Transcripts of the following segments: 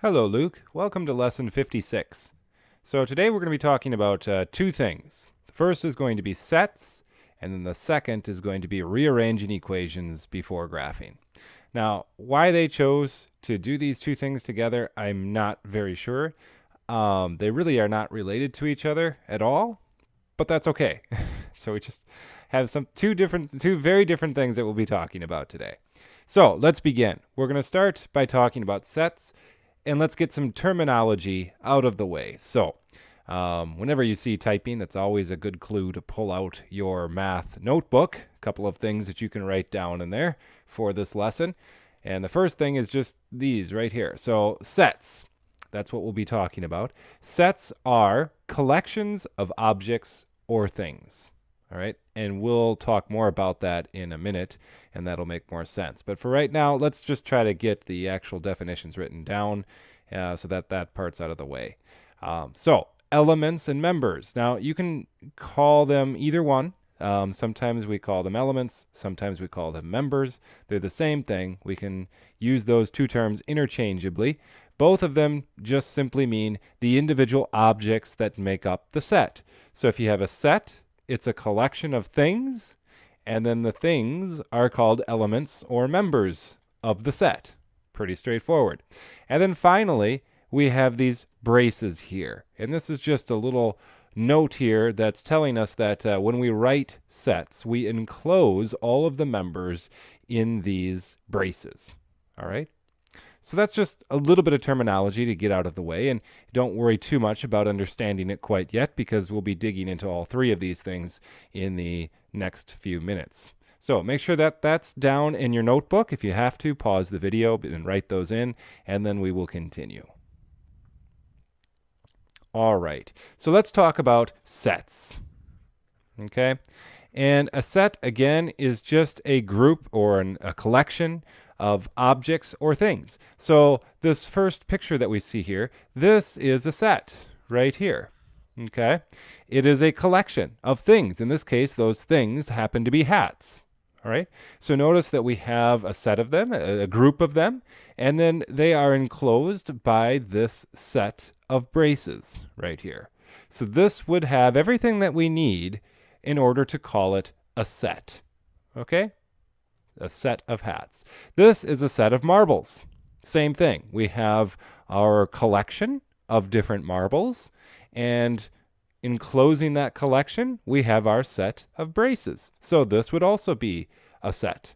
Hello, Luke. Welcome to lesson 56. So today we're going to be talking about two things. The first is going to be sets, and then the second is going to be rearranging equations before graphing. Now, why they chose to do these two things together, I'm not very sure. They really are not related to each other at all, but that's okay. So we just have two very different things that we'll be talking about today. So let's begin. We're going to start by talking about sets, and let's get some terminology out of the way. So whenever you see typing, that's always a good clue to pull out your math notebook. A couple of things that you can write down in there for this lesson. And the first thing is just these right here. So sets, that's what we'll be talking about. Sets are collections of objects or things. All right, and we'll talk more about that in a minute, and that'll make more sense. But for right now, let's just try to get the actual definitions written down so that part's out of the way. So elements and members. Now, you can call them either one. Sometimes we call them elements. Sometimes we call them members. They're the same thing. We can use those two terms interchangeably. Both of them just simply mean the individual objects that make up the set. So if you have a set, it's a collection of things, and then the things are called elements or members of the set. Pretty straightforward. And then finally, we have these braces here. And this is just a little note here that's telling us that when we write sets, we enclose all of the members in these braces. All right? So that's just a little bit of terminology to get out of the way, and don't worry too much about understanding it quite yet, because we'll be digging into all three of these things in the next few minutes. So make sure that that's down in your notebook. If you have to, pause the video and write those in, and then we will continue. All right, so let's talk about sets. Okay, and a set, again, is just a group or a collection of objects or things. So this first picture that we see here, this is a set right here. Okay, it is a collection of things. In this case, those things happen to be hats. All right, so notice that we have a set of them, a group of them, and then they are enclosed by this set of braces right here. So this would have everything that we need in order to call it a set. Okay, a set of hats. This is a set of marbles. Same thing. We have our collection of different marbles, and enclosing that collection, we have our set of braces. So this would also be a set.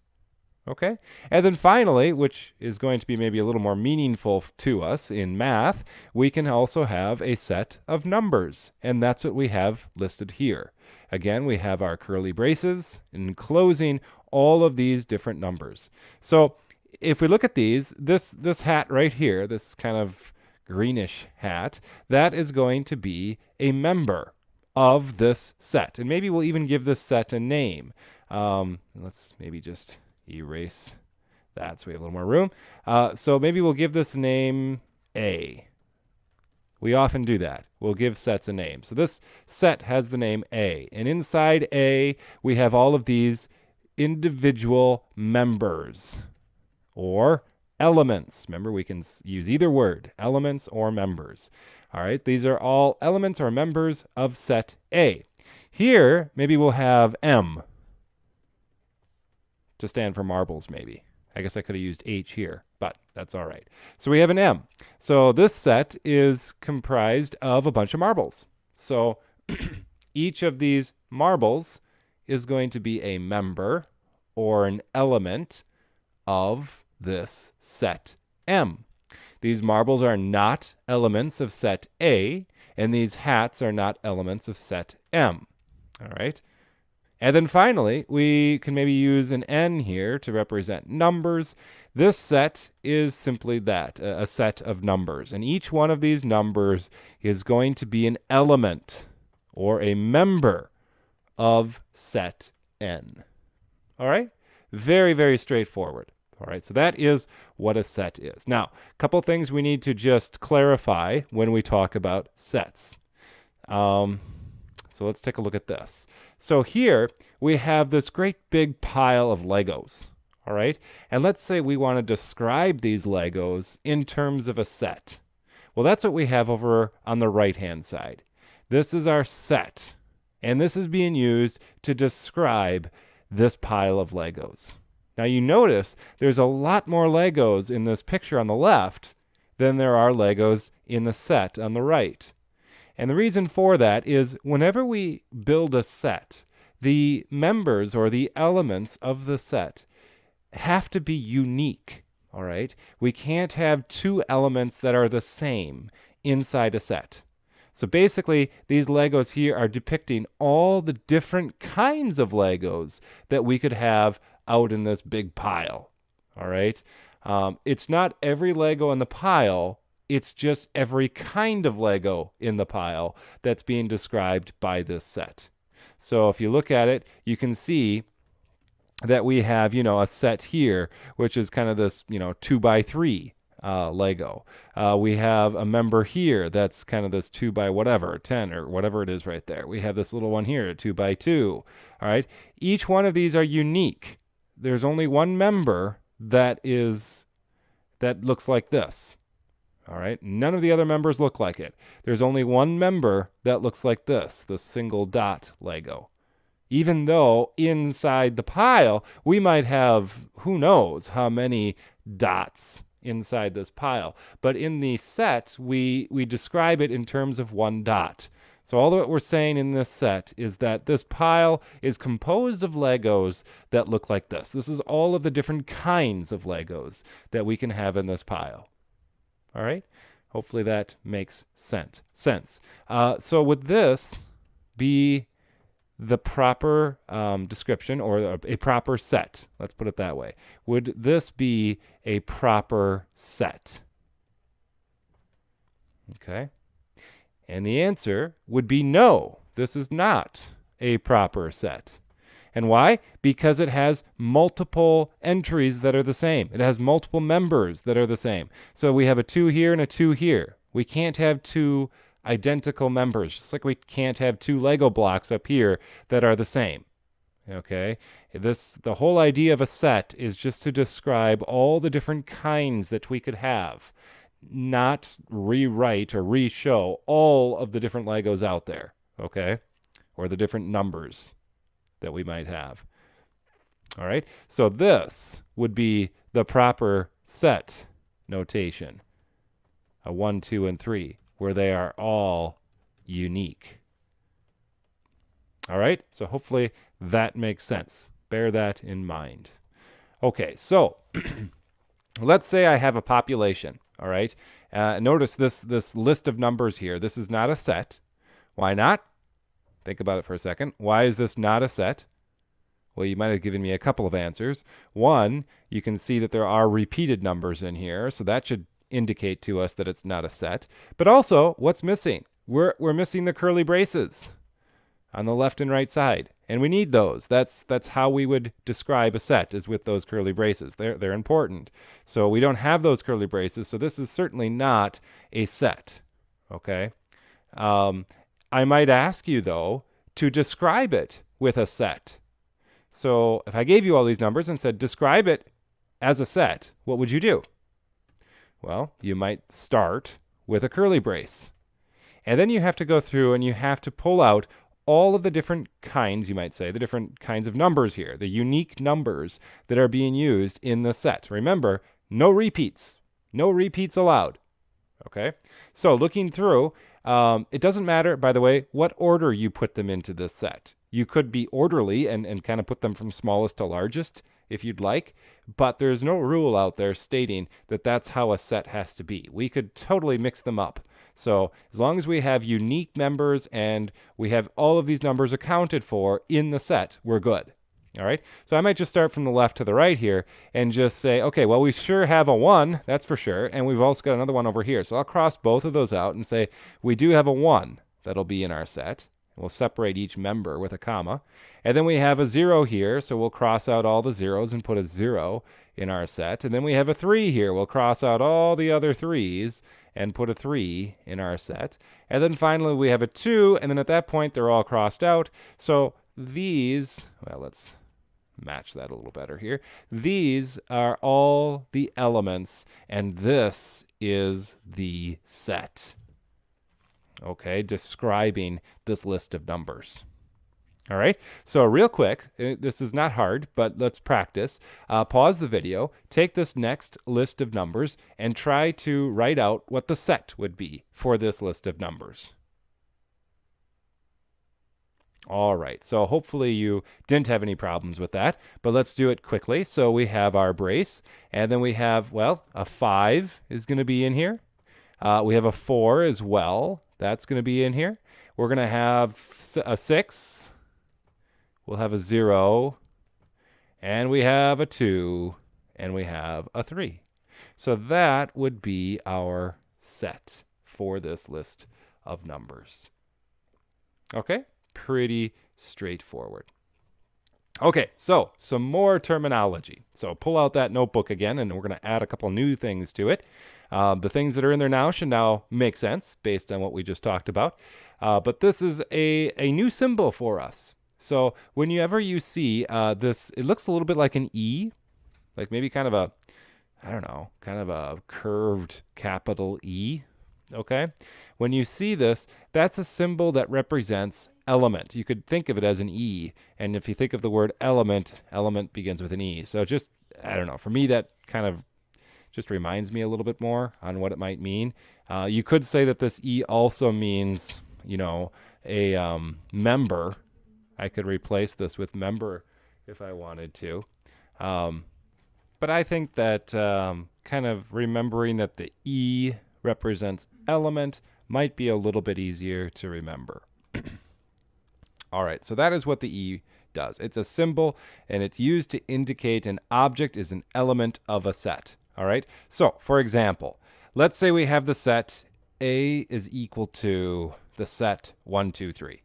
Okay? And then finally, which is going to be maybe a little more meaningful to us in math, we can also have a set of numbers, and that's what we have listed here. Again, we have our curly braces enclosing all of these different numbers. So if we look at these, this hat right here, this kind of greenish hat, that is going to be a member of this set. And maybe we'll even give this set a name. Let's maybe just erase that so we have a little more room. So maybe we'll give this name A. We often do that. We'll give sets a name. So this set has the name A. And inside A, we have all of these individual members or elements. Remember, we can use either word, elements or members. All right, these are all elements or members of set A. Here, maybe we'll have M to stand for marbles, maybe. I guess I could have used H here, but that's all right. So we have an M. So this set is comprised of a bunch of marbles. So each of these marbles is going to be a member or an element of this set M. These marbles are not elements of set A, and these hats are not elements of set M. All right. And then finally, we can maybe use an N here to represent numbers. This set is simply that, a set of numbers. And each one of these numbers is going to be an element or a member of set N. All right? Very, very straightforward. All right, so that is what a set is. Now, a couple things we need to just clarify when we talk about sets. So let's take a look at this. So here we have this great big pile of Legos. All right. And let's say we want to describe these Legos in terms of a set. Well, that's what we have over on the right-hand side. This is our set. And this is being used to describe this pile of Legos. Now you notice there's a lot more Legos in this picture on the left than there are Legos in the set on the right. And the reason for that is whenever we build a set, the members or the elements of the set have to be unique, all right? We can't have two elements that are the same inside a set. So basically, these Legos here are depicting all the different kinds of Legos that we could have out in this big pile, all right? It's not every Lego in the pile, it's just every kind of Lego in the pile that's being described by this set. So if you look at it, you can see that we have, a set here, which is kind of this, 2x3 Lego. We have a member here that's kind of this 2 by whatever, 10 or whatever it is right there. We have this little one here, 2x2. All right. Each one of these are unique. There's only one member that looks like this. All right. None of the other members look like it. There's only one member that looks like this single dot Lego. Even though inside the pile, we might have who knows how many dots inside this pile. But in the set, we describe it in terms of one dot. So all that we're saying in this set is that this pile is composed of Legos that look like this. This is all of the different kinds of Legos that we can have in this pile. All right? Hopefully that makes sense. So would this be the proper description or a proper set? Let's put it that way. Would this be a proper set? Okay. And the answer would be no. This is not a proper set. And why? Because it has multiple entries that are the same. It has multiple members that are the same. So we have a 2 here and a 2 here. We can't have two identical members, just like we can't have two Lego blocks up here that are the same. Okay? The whole idea of a set is just to describe all the different kinds that we could have, not rewrite or re-show all of the different Legos out there, okay? Or the different numbers that we might have. All right? So this would be the proper set notation, a 1, 2, and 3, where they are all unique. All right? So hopefully that makes sense. Bear that in mind. Okay, so let's say I have a population, all right? Notice this list of numbers here. This is not a set. Why not? Think about it for a second. Why is this not a set? Well, you might have given me a couple of answers. One, you can see that there are repeated numbers in here, so that should indicate to us that it's not a set. But also, what's missing? We're missing the curly braces on the left and right side, and we need those. That's how we would describe a set, is with those curly braces. They're important. So we don't have those curly braces, so this is certainly not a set. Okay? I might ask you, though, to describe it with a set. So if I gave you all these numbers and said, describe it as a set, what would you do? Well, you might start with a curly brace. And then you have to go through and you have to pull out all of the different kinds, you might say, the different kinds of numbers here, the unique numbers that are being used in the set. Remember, no repeats. No repeats allowed. Okay? So looking through, it doesn't matter, by the way, what order you put them into this set. You could be orderly and kind of put them from smallest to largest if you'd like, but there's no rule out there stating that that's how a set has to be. We could totally mix them up. So as long as we have unique members and we have all of these numbers accounted for in the set, we're good. All right, so I might just start from the left to the right here and just say, okay, well, we sure have a 1, that's for sure, and we've also got another 1 over here. So I'll cross both of those out and say we do have a 1 that'll be in our set. We'll separate each member with a comma. And then we have a 0 here, so we'll cross out all the zeros and put a 0 in our set. And then we have a 3 here. We'll cross out all the other 3s and put a 3 in our set. And then finally we have a 2, and then at that point they're all crossed out. So these, well, let's match that a little better here. These are all the elements, and this is the set. Okay, describing this list of numbers. All right, so real quick, this is not hard, but let's practice. Pause the video, take this next list of numbers, and try to write out what the set would be for this list of numbers. All right, so hopefully you didn't have any problems with that, but let's do it quickly. So we have our brace, and then we have, well, a 5 is going to be in here. We have a 4 as well. That's going to be in here. We're going to have a 6. We'll have a 0. And we have a 2. And we have a 3. So that would be our set for this list of numbers. Okay? Pretty straightforward. Okay, so some more terminology. So pull out that notebook again, and we're going to add a couple new things to it. The things that are in there now should now make sense based on what we just talked about. But this is a new symbol for us. So whenever you see this, it looks a little bit like an E, like maybe kind of a, I don't know, kind of a curved capital E. Okay? When you see this, that's a symbol that represents element. You could think of it as an E, and if you think of the word element, element begins with an E. So just, I don't know, for me that kind of just reminds me a little bit more on what it might mean. You could say that this E also means, you know, a member. I could replace this with member if I wanted to. But I think that kind of remembering that the E represents element might be a little bit easier to remember. All right, so that is what the E does. It's a symbol, and it's used to indicate an object is an element of a set. All right, so for example, let's say we have the set A is equal to the set 1, 2, 3.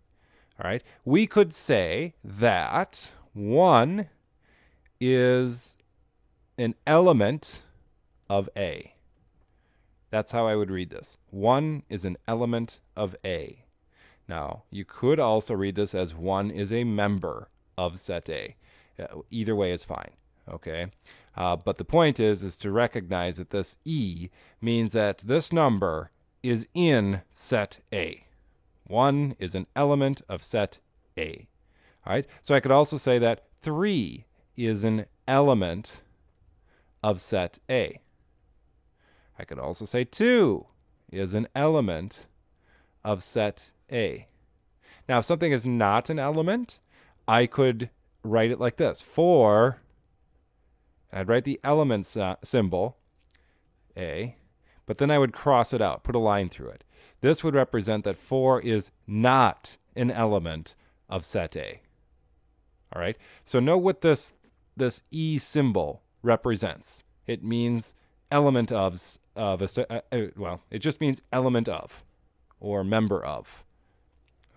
All right, we could say that 1 is an element of A. That's how I would read this. 1 is an element of A. Now, you could also read this as 1 is a member of set A. Either way is fine, okay? But the point is to recognize that this E means that this number is in set A. 1 is an element of set A. All right, so I could also say that 3 is an element of set A. I could also say 2 is an element of set A. Now, if something is not an element, I could write it like this. 4, and I'd write the elements symbol, A, but then I would cross it out, put a line through it. This would represent that 4 is not an element of set A. All right, so know what this E symbol represents. It means element of well, it just means element of or member of.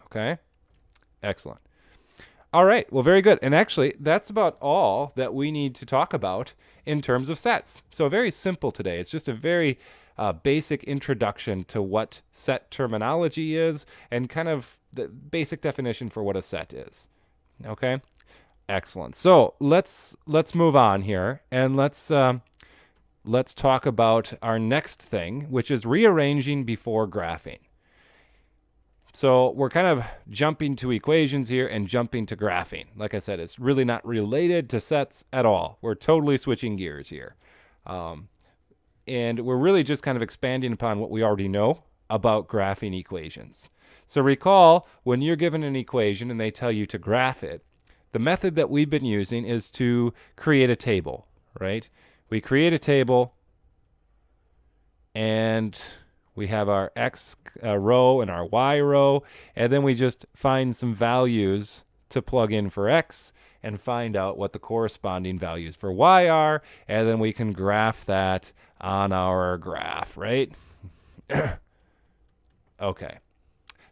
Okay, excellent. All right, well, very good. And actually, that's about all that we need to talk about in terms of sets. So very simple today. It's just a very basic introduction to what set terminology is and kind of the basic definition for what a set is. Okay, excellent. So let's move on here, and let's talk about our next thing, which is rearranging before graphing. So we're kind of jumping to equations here and jumping to graphing. Like I said, it's really not related to sets at all. We're totally switching gears here. And we're really just kind of expanding upon what we already know about graphing equations. So recall, when you're given an equation and they tell you to graph it, the method that we've been using is to create a table, right? We create a table, and we have our X row and our Y row, and then we just find some values to plug in for X and find out what the corresponding values for Y are, and then we can graph that on our graph, right? Okay.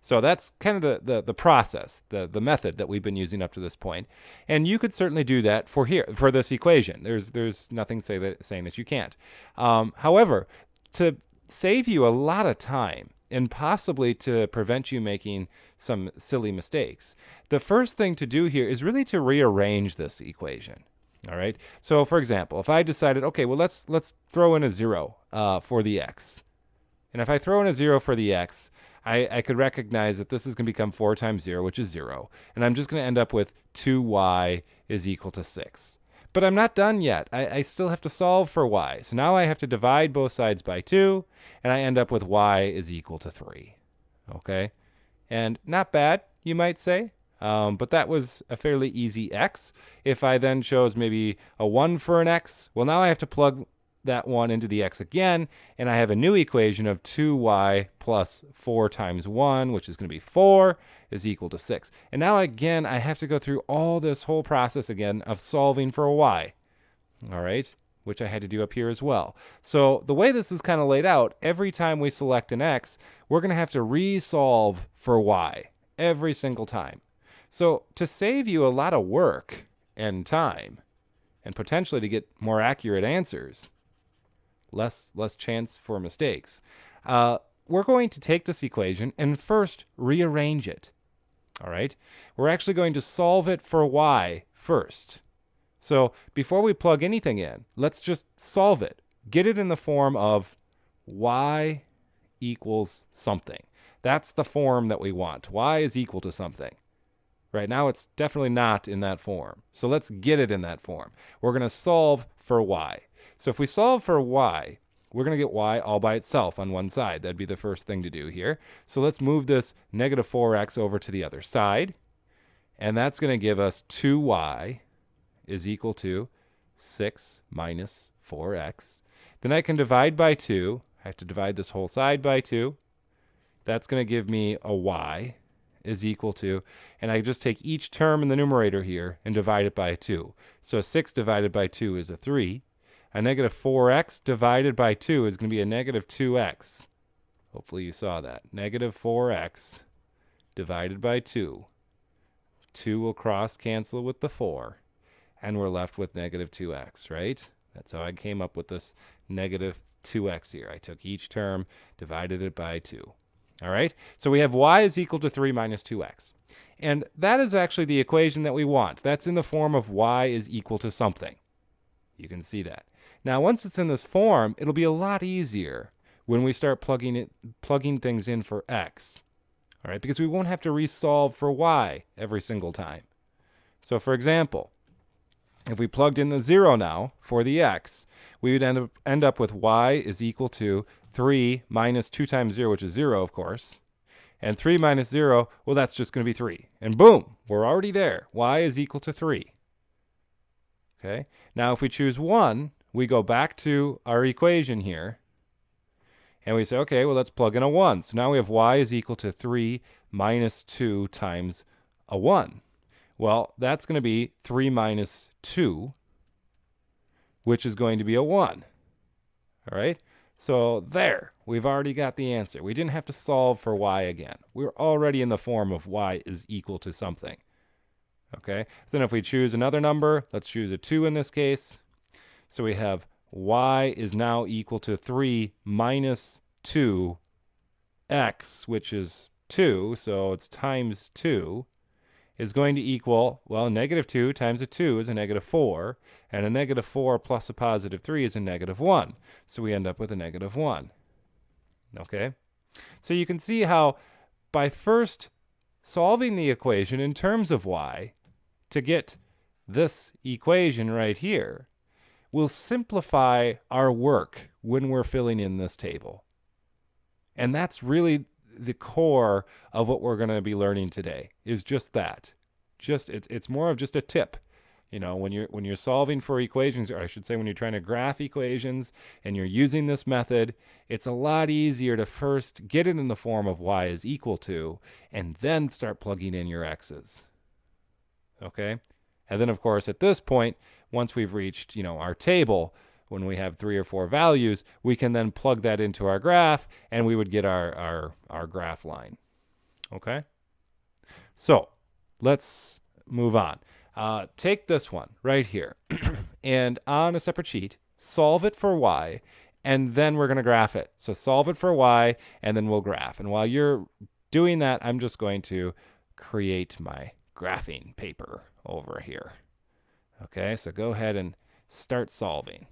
So that's kind of the process, the method that we've been using up to this point. And you could certainly do that for this equation. There's nothing saying that you can't. However, to save you a lot of time, and possibly to prevent you making some silly mistakes. The first thing to do here is really to rearrange this equation. All right. So for example, if I decided, okay, well, let's throw in a 0 for the x. And if I throw in a 0 for the x, I could recognize that this is going to become 4 times 0, which is 0. And I'm just going to end up with 2y is equal to 6. But I'm not done yet. I still have to solve for y. So now I have to divide both sides by 2, and I end up with y is equal to 3. Okay? And not bad, you might say. But that was a fairly easy x. If I then chose maybe a 1 for an x, well, now I have to plug that 1 into the x again, and I have a new equation of 2y plus 4 times 1, which is going to be 4, is equal to 6. And now again, I have to go through all this whole process again of solving for a y, all right, which I had to do up here as well. So the way this is kind of laid out, every time we select an x, we're going to have to resolve for y every single time. So to save you a lot of work and time, and potentially to get more accurate answers, less chance for mistakes, we're going to take this equation and first rearrange it. All right? We're actually going to solve it for y first. So before we plug anything in, let's just solve it. Get it in the form of y equals something. That's the form that we want. Y is equal to something. Right now, it's definitely not in that form. So let's get it in that form. We're going to solve for y. So if we solve for y, we're going to get y all by itself on one side. That'd be the first thing to do here. So let's move this negative 4x over to the other side. And that's going to give us 2y is equal to 6 minus 4x. Then I can divide by 2. I have to divide this whole side by 2. That's going to give me a y is equal to, and I just take each term in the numerator here and divide it by 2. So 6 divided by 2 is a 3. A negative 4x divided by 2 is going to be a negative 2x. Hopefully you saw that. Negative 4x divided by 2. 2 will cross cancel with the 4, and we're left with negative 2x, right? That's how I came up with this negative 2x here. I took each term, divided it by 2. All right, so we have y is equal to 3 minus 2x. And that is actually the equation that we want. That's in the form of y is equal to something. You can see that. Now, once it's in this form, it'll be a lot easier when we start plugging things in for x. All right, because we won't have to resolve for y every single time. So for example, if we plugged in the 0 now for the x, we would end up with y is equal to 3 minus 2 times 0, which is 0, of course. And 3 minus 0, well, that's just going to be 3. And boom, we're already there. Y is equal to 3. Okay. Now, if we choose 1, we go back to our equation here. And we say, okay, well, let's plug in a 1. So now we have y is equal to 3 minus 2 times a 1. Well, that's going to be 3 minus 2, which is going to be a 1. All right? So there, we've already got the answer. We didn't have to solve for y again. We're already in the form of y is equal to something. Okay? Then if we choose another number, let's choose a 2 in this case. So we have y is now equal to 3 minus 2x, which is 2, so it's times 2, is going to equal, well, negative 2 times a 2 is a negative 4, and a negative 4 plus a positive 3 is a negative 1. So we end up with a negative 1. Okay? So you can see how by first solving the equation in terms of y to get this equation right here, we'll simplify our work when we're filling in this table. And that's really the core of what we're going to be learning today, is just that. It's more of just a tip. You know, when you're solving for equations, or I should say when you're trying to graph equations and you're using this method, it's a lot easier to first get it in the form of y is equal to, and then start plugging in your x's. Okay? And then, of course, at this point, once we've reached, our table, when we have 3 or 4 values, we can then plug that into our graph, and we would get our graph line. Okay? So, let's move on. Take this one right here, and on a separate sheet, solve it for y, and then we're going to graph it. So solve it for y, and then we'll graph. And while you're doing that, I'm just going to create my graphing paper over here. Okay, so go ahead and start solving.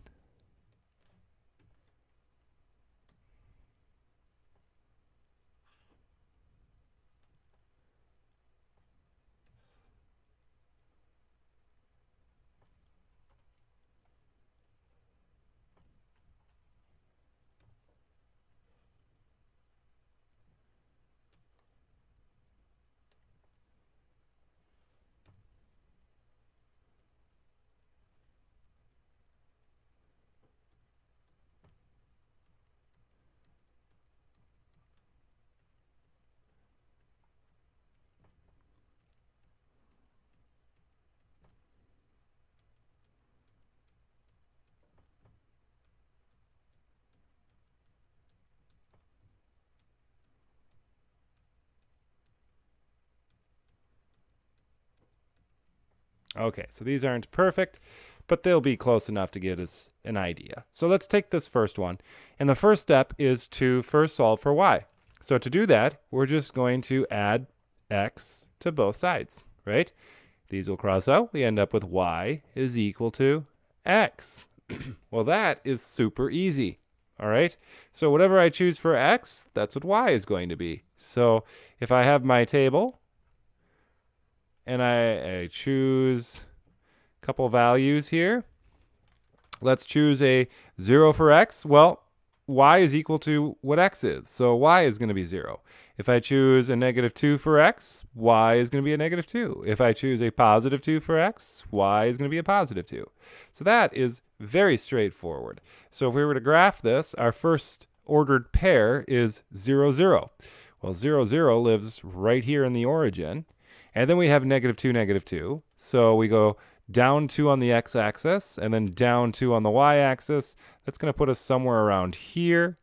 Okay, so these aren't perfect, but they'll be close enough to get us an idea. So let's take this first one. And the first step is to first solve for y. So to do that, we're just going to add x to both sides, right? These will cross out. We end up with y is equal to x. Well, that is super easy, all right? So whatever I choose for x, that's what y is going to be. So if I have my table, and I choose a couple values here. Let's choose a 0 for x. Well, y is equal to what x is, so y is going to be 0. If I choose a -2 for x, y is going to be a -2. If I choose a +2 for x, y is going to be a +2. So that is very straightforward. So if we were to graph this, our first ordered pair is 0, 0. Well, 0, 0 lives right here in the origin. And then we have -2, -2. So we go down 2 on the x-axis and then down 2 on the y-axis. That's going to put us somewhere around here.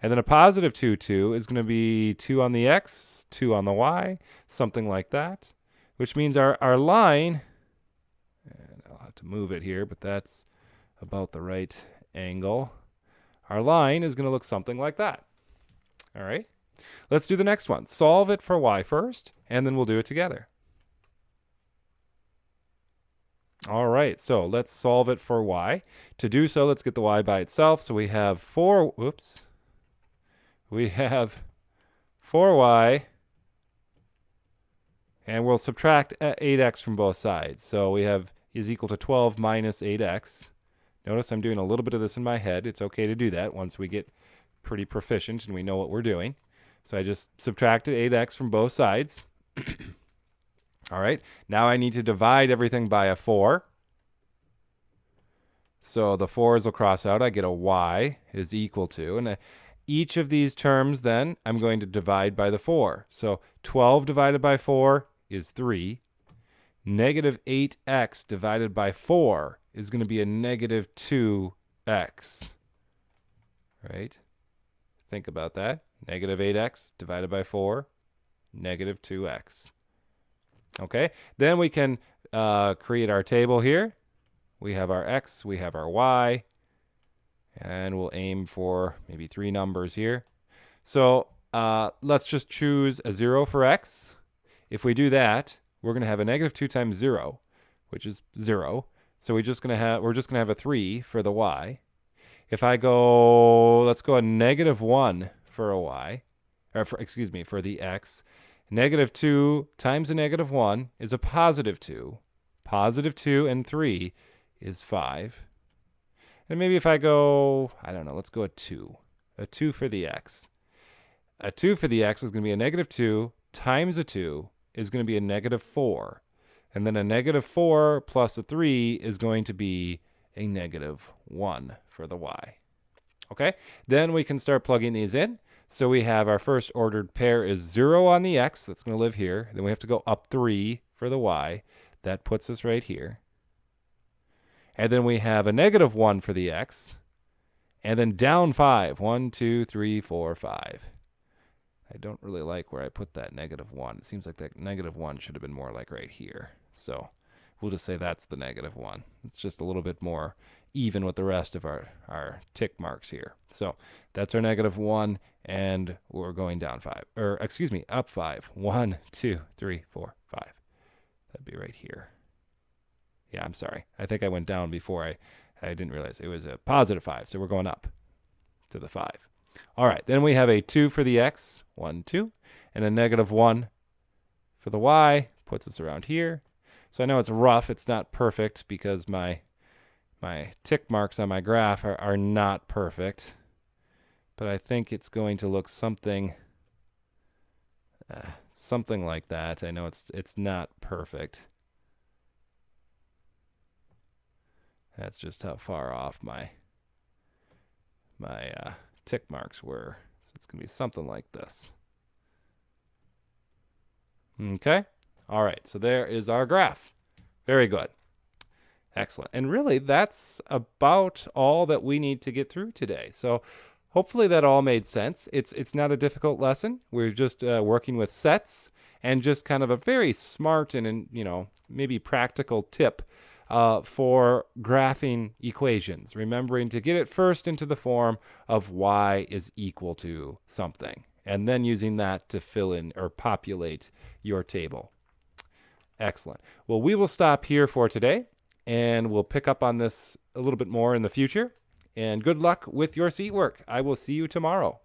And then a +2, 2 is going to be 2 on the x, 2 on the y, something like that. Which means our line, and I'll have to move it here, but that's about the right angle. Our line is going to look something like that. All right. Let's do the next one. Solve it for y first, and then we'll do it together. All right, so let's solve it for y. To do so, let's get the y by itself. So we have 4y, and we'll subtract 8x from both sides. So we have is equal to 12 minus 8x. Notice I'm doing a little bit of this in my head. It's okay to do that once we get pretty proficient and we know what we're doing. So I just subtracted 8x from both sides. All right, now I need to divide everything by a 4. So the 4s will cross out. I get a y is equal to, and each of these terms then I'm going to divide by the 4. So 12 divided by 4 is 3. -8x divided by 4 is going to be a -2x. Right? Think about that. -8x divided by 4, -2x. Okay, then we can create our table here. We have our x, we have our y, and we'll aim for maybe 3 numbers here. So let's just choose a 0 for x. If we do that, we're going to have a -2 times 0, which is 0. So we're just going to have a 3 for the y. If I go, let's go a -1 for a y, or for the x. -2 times a -1 is a +2. +2 and 3 is 5. And maybe if I go, I don't know, let's go a 2. A 2 for the x. A 2 for the x is going to be a -2 times a 2 is going to be a -4. And then a -4 plus a 3 is going to be a -1 for the y. Okay, then we can start plugging these in. So we have our first ordered pair is 0 on the x. That's going to live here. Then we have to go up 3 for the y. That puts us right here. And then we have a -1 for the x. And then down 5. 1, 2, 3, 4, 5. I don't really like where I put that -1. It seems like that -1 should have been more like right here. So we'll just say that's the -1. It's just a little bit more even with the rest of our tick marks here. So that's our -1, and we're going down 5, or excuse me, up 5. 1, 2, 3, 4, 5. That'd be right here. Yeah, I'm sorry. I think I went down before I didn't realize it was a +5, so we're going up to the 5. All right, then we have a 2 for the x, 1, 2, and a -1 for the y, puts us around here. So I know it's rough, it's not perfect because my tick marks on my graph are not perfect, but I think it's going to look something like that. I know it's not perfect. That's just how far off my tick marks were. So it's going to be something like this. Okay. All right. So there is our graph. Very good. Excellent. And really, that's about all that we need to get through today. So hopefully that all made sense. It's not a difficult lesson. We're just working with sets and just kind of a very smart and, maybe practical tip for graphing equations, remembering to get it first into the form of y is equal to something, and then using that to fill in or populate your table. Excellent. Well, we will stop here for today, and we'll pick up on this a little bit more in the future. And good luck with your seat work. I will see you tomorrow.